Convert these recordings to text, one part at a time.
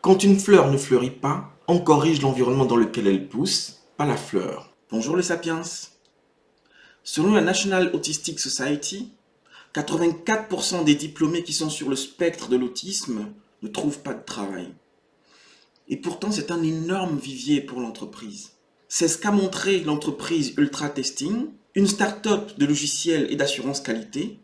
Quand une fleur ne fleurit pas, on corrige l'environnement dans lequel elle pousse, pas la fleur. Bonjour les sapiens. Selon la National Autistic Society, 84% des diplômés qui sont sur le spectre de l'autisme ne trouvent pas de travail. Et pourtant, c'est un énorme vivier pour l'entreprise. C'est ce qu'a montré l'entreprise Ultra Testing, une start-up de logiciels et d'assurance qualité,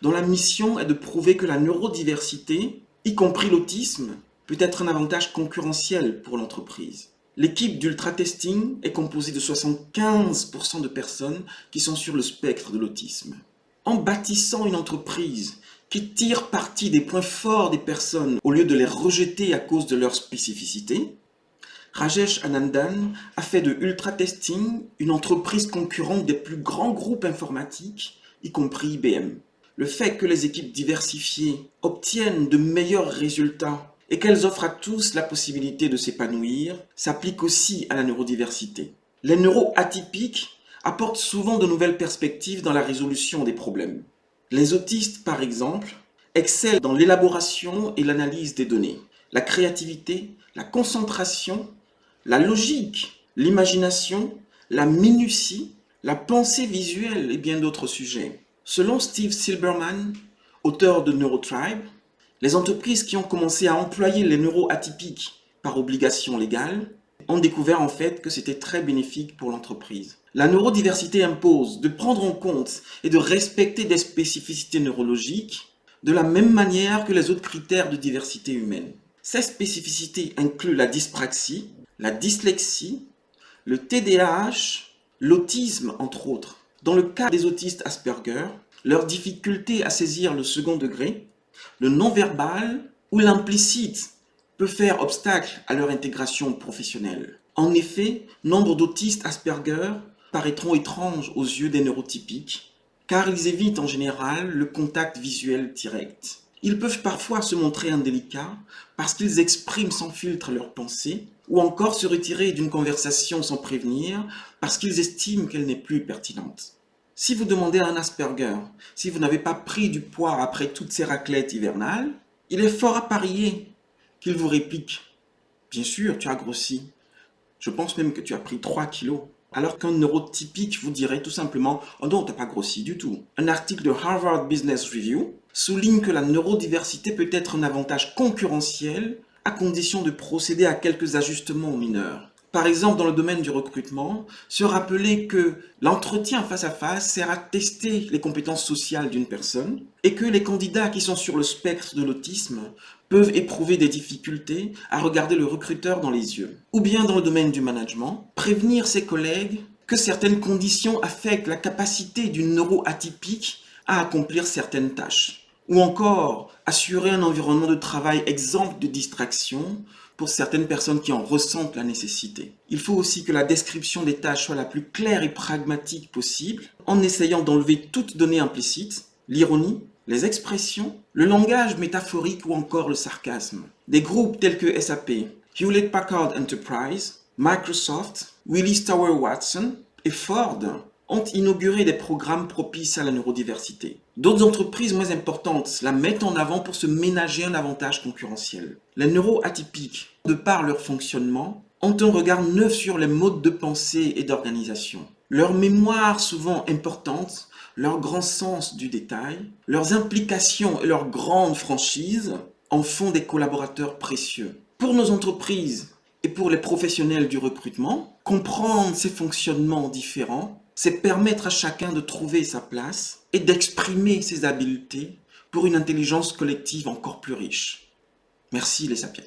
dont la mission est de prouver que la neurodiversité, y compris l'autisme, peut être un avantage concurrentiel pour l'entreprise. L'équipe d'Ultra Testing est composée de 75% de personnes qui sont sur le spectre de l'autisme. En bâtissant une entreprise qui tire parti des points forts des personnes au lieu de les rejeter à cause de leur spécificité, Rajesh Anandan a fait de Ultra Testing une entreprise concurrente des plus grands groupes informatiques, y compris IBM. Le fait que les équipes diversifiées obtiennent de meilleurs résultats et qu'elles offrent à tous la possibilité de s'épanouir s'applique aussi à la neurodiversité. Les neuroatypiques apportent souvent de nouvelles perspectives dans la résolution des problèmes. Les autistes, par exemple, excellent dans l'élaboration et l'analyse des données, la créativité, la concentration, la logique, l'imagination, la minutie, la pensée visuelle et bien d'autres sujets. Selon Steve Silberman, auteur de Neurotribe, les entreprises qui ont commencé à employer les neuroatypiques par obligation légale ont découvert en fait que c'était très bénéfique pour l'entreprise. La neurodiversité impose de prendre en compte et de respecter des spécificités neurologiques de la même manière que les autres critères de diversité humaine. Ces spécificités incluent la dyspraxie, la dyslexie, le TDAH, l'autisme entre autres. Dans le cas des autistes Asperger, leur difficulté à saisir le second degré, le non-verbal ou l'implicite peut faire obstacle à leur intégration professionnelle. En effet, nombre d'autistes Asperger paraîtront étranges aux yeux des neurotypiques, car ils évitent en général le contact visuel direct. Ils peuvent parfois se montrer indélicats parce qu'ils expriment sans filtre leurs pensées, ou encore se retirer d'une conversation sans prévenir parce qu'ils estiment qu'elle n'est plus pertinente. Si vous demandez à un Asperger si vous n'avez pas pris du poids après toutes ces raclettes hivernales, il est fort à parier qu'il vous réplique « Bien sûr, tu as grossi. Je pense même que tu as pris 3 kilos. » Alors qu'un neurotypique vous dirait tout simplement « Oh non, tu n'as pas grossi du tout. » Un article de Harvard Business Review souligne que la neurodiversité peut être un avantage concurrentiel à condition de procéder à quelques ajustements mineurs. Par exemple, dans le domaine du recrutement, se rappeler que l'entretien face à face sert à tester les compétences sociales d'une personne et que les candidats qui sont sur le spectre de l'autisme peuvent éprouver des difficultés à regarder le recruteur dans les yeux. Ou bien dans le domaine du management, prévenir ses collègues que certaines conditions affectent la capacité du neuroatypique à accomplir certaines tâches. Ou encore, assurer un environnement de travail exempt de distractions pour certaines personnes qui en ressentent la nécessité. Il faut aussi que la description des tâches soit la plus claire et pragmatique possible, en essayant d'enlever toute donnée implicite, l'ironie, les expressions, le langage métaphorique ou encore le sarcasme. Des groupes tels que SAP, Hewlett Packard Enterprise, Microsoft, Willis Tower Watson et Ford ont inauguré des programmes propices à la neurodiversité. D'autres entreprises moins importantes la mettent en avant pour se ménager un avantage concurrentiel. Les neuroatypiques, de par leur fonctionnement, ont un regard neuf sur les modes de pensée et d'organisation. Leur mémoire souvent importante, leur grand sens du détail, leurs implications et leur grande franchise en font des collaborateurs précieux. Pour nos entreprises et pour les professionnels du recrutement, comprendre ces fonctionnements différents, c'est permettre à chacun de trouver sa place et d'exprimer ses habiletés pour une intelligence collective encore plus riche. Merci les sapiens.